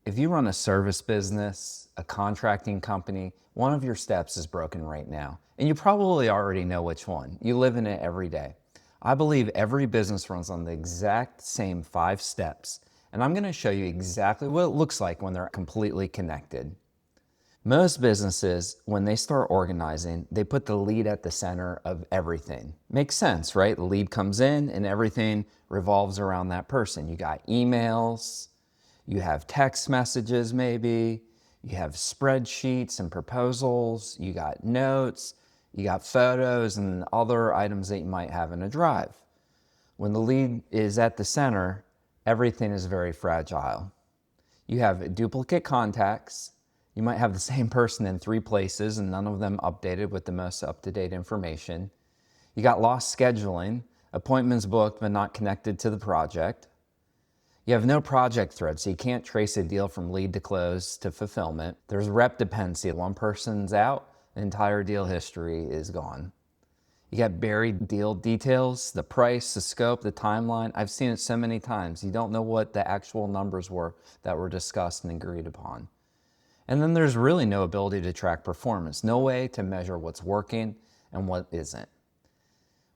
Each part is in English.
If you run a service business, a contracting company, one of your steps is broken right now. And you probably already know which one. You live in it every day. I believe every business runs on the exact same 5 steps. And I'm going to show you exactly what it looks like when they're completely connected. Most businesses, when they start organizing, they put the lead at the center of everything. Makes sense, right? The lead comes in and everything revolves around that person. You got emails, you have text messages maybe, you have spreadsheets and proposals, you got notes, you got photos and other items that you might have in a drive. When the lead is at the center, everything is very fragile. You have duplicate contacts. You might have the same person in 3 places and none of them updated with the most up-to-date information. You got lost scheduling, appointments booked but not connected to the project. You have no project thread, so you can't trace a deal from lead to close to fulfillment. There's rep dependency. One person's out, the entire deal history is gone. You got buried deal details, the price, the scope, the timeline. I've seen it so many times. You don't know what the actual numbers were that were discussed and agreed upon. And then there's really no ability to track performance, no way to measure what's working and what isn't.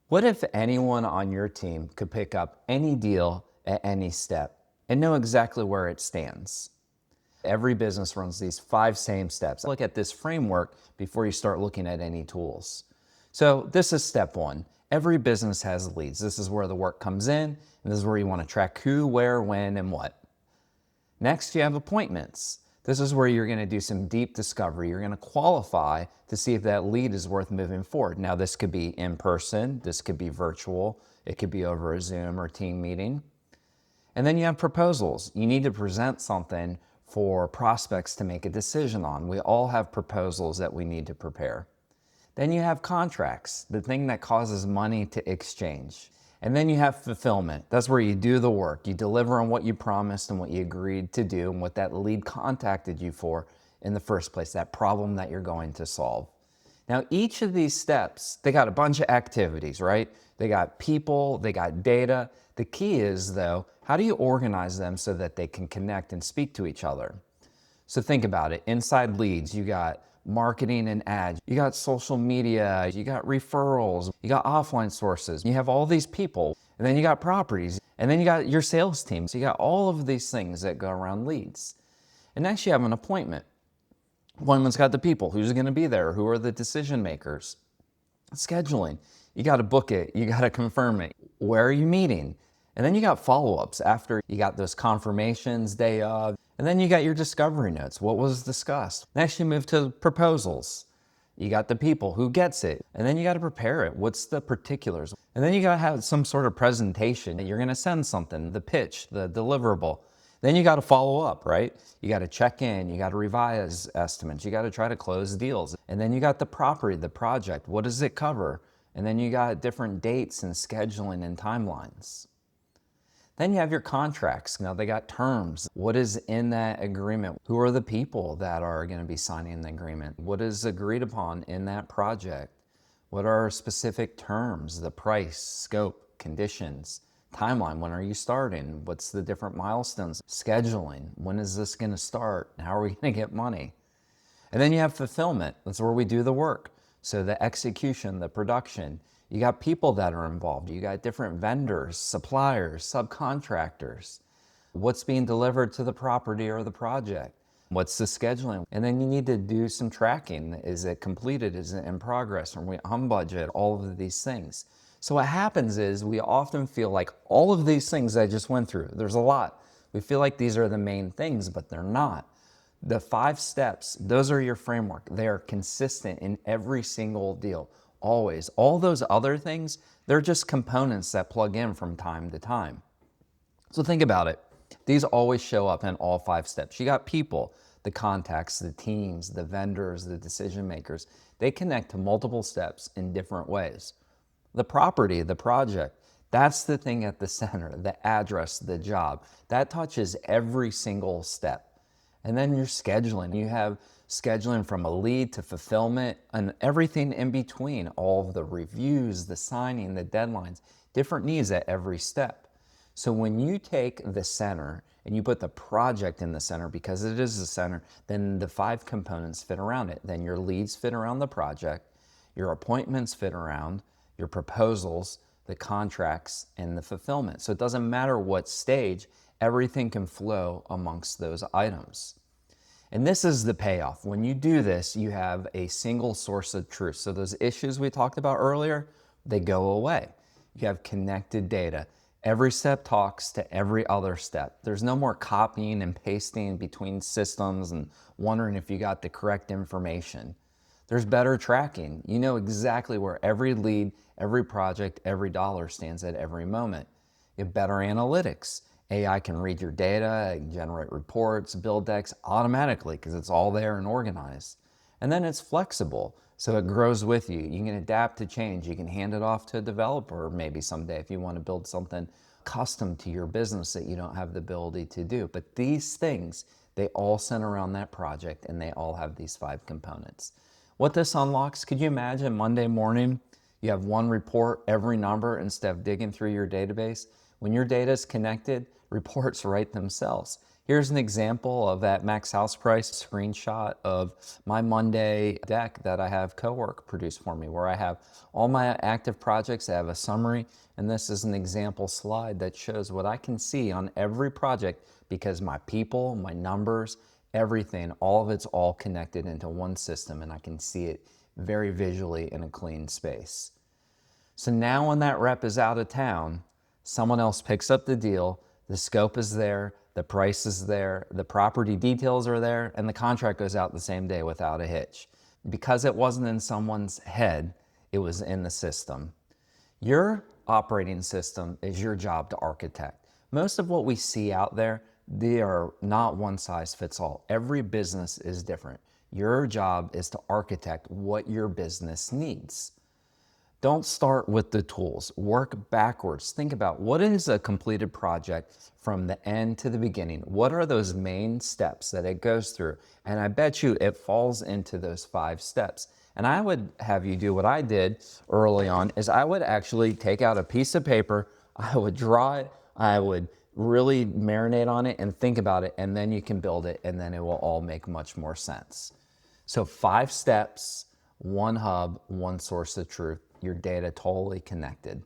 What if anyone on your team could pick up any deal at any step and know exactly where it stands? Every business runs these 5 same steps. Look at this framework before you start looking at any tools. So this is step 1. Every business has leads. This is where the work comes in, and this is where you want to track who, where, when, and what. Next, you have appointments. This is where you're going to do some deep discovery. You're going to qualify to see if that lead is worth moving forward. Now, this could be in person, this could be virtual, it could be over a Zoom or team meeting. And then you have proposals. You need to present something for prospects to make a decision on. We all have proposals that we need to prepare. Then you have contracts, the thing that causes money to exchange. And then you have fulfillment. That's where you do the work. You deliver on what you promised and what you agreed to do and what that lead contacted you for in the first place, that problem that you're going to solve. Now, each of these steps, they got a bunch of activities, right? They got people, they got data. The key is, though, how do you organize them so that they can connect and speak to each other? So think about it. Inside leads, you got marketing and ads, you got social media, you got referrals, you got offline sources, you have all these people, and then you got properties, and then you got your sales team. So you got all of these things that go around leads. And next you have an appointment. Appointment's got the people, who's going to be there, who are the decision makers. Scheduling, you got to book it, you got to confirm it. Where are you meeting? And then you got follow-ups after you got those confirmations, day of, and then you got your discovery notes. What was discussed? Next you move to proposals. You got the people, who gets it, and then you got to prepare it. What's the particulars? And then you got to have some sort of presentation. You're going to send something, the pitch, the deliverable. Then you got to follow up, right? You got to check in, you got to revise estimates, you got to try to close deals. And then you got the property, the project, what does it cover? And then you got different dates and scheduling and timelines. Then you have your contracts. Now they got terms. What is in that agreement? Who are the people that are going to be signing the agreement? What is agreed upon in that project? What are specific terms, the price, scope, conditions, timeline? When are you starting? What's the different milestones? Scheduling. When is this going to start? How are we going to get money? And then you have fulfillment. That's where we do the work. So the execution, the production. You got people that are involved. You got different vendors, suppliers, subcontractors. What's being delivered to the property or the project? What's the scheduling? And then you need to do some tracking. Is it completed? Is it in progress? Are we on budget? All of these things. So what happens is we often feel like all of these things I just went through, there's a lot. We feel like these are the main things, but they're not. The 5 steps, those are your framework. They are consistent in every single deal. Always. All those other things, they're just components that plug in from time to time. So think about it. These always show up in all 5 steps. You got people, the contacts, the teams, the vendors, the decision makers. They connect to multiple steps in different ways. The property, the project, that's the thing at the center, the address, the job. That touches every single step. And then your scheduling. You have scheduling from a lead to fulfillment and everything in between, all of the reviews, the signing, the deadlines, different needs at every step. So when you take the center and you put the project in the center because it is the center, then the 5 components fit around it. Then your leads fit around the project, your appointments fit around, your proposals, the contracts, and the fulfillment. So it doesn't matter what stage, everything can flow amongst those items. And this is the payoff. When you do this, you have a single source of truth. So those issues we talked about earlier, they go away. You have connected data. Every step talks to every other step. There's no more copying and pasting between systems and wondering if you got the correct information. There's better tracking. You know exactly where every lead, every project, every dollar stands at every moment. You have better analytics. AI can read your data, generate reports, build decks automatically because it's all there and organized. And then it's flexible, so it grows with you. You can adapt to change. You can hand it off to a developer maybe someday if you want to build something custom to your business that you don't have the ability to do. But these things, they all center around that project and they all have these 5 components. What this unlocks, could you imagine Monday morning, you have one report, every number, instead of digging through your database? When your data is connected, reports write themselves. Here's an example of that MaxHousePrice screenshot of my Monday deck that I have Cowork produce for me, where I have all my active projects, I have a summary, and this is an example slide that shows what I can see on every project because my people, my numbers, everything, all of it's all connected into one system and I can see it very visually in a clean space. So now when that rep is out of town, someone else picks up the deal, the scope is there, the price is there, the property details are there, and the contract goes out the same day without a hitch. Because it wasn't in someone's head, it was in the system. Your operating system is your job to architect. Most of what we see out there, they are not one size fits all. Every business is different. Your job is to architect what your business needs. Don't start with the tools, work backwards. Think about what is a completed project from the end to the beginning. What are those main steps that it goes through? And I bet you it falls into those 5 steps. And I would have you do what I did early on is I would actually take out a piece of paper, I would draw it, I would really marinate on it and think about it, and then you can build it and then it will all make much more sense. So 5 steps, 1 hub, 1 source of truth, your data totally connected.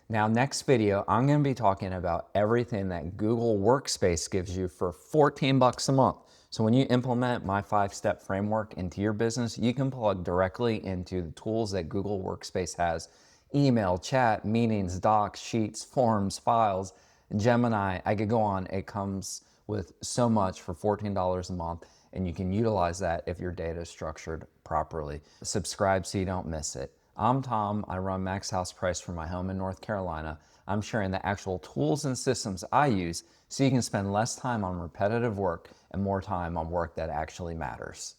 Now, next video, I'm going to be talking about everything that Google Workspace gives you for 14 bucks a month. So when you implement my 5-step framework into your business, you can plug directly into the tools that Google Workspace has: email, chat, meetings, docs, sheets, forms, files, Gemini. I could go on. It comes with so much for $14 a month, and you can utilize that if your data is structured properly. Subscribe so you don't miss it. I'm Tom. I run MaxHousePrice from my home in North Carolina. I'm sharing the actual tools and systems I use so you can spend less time on repetitive work and more time on work that actually matters.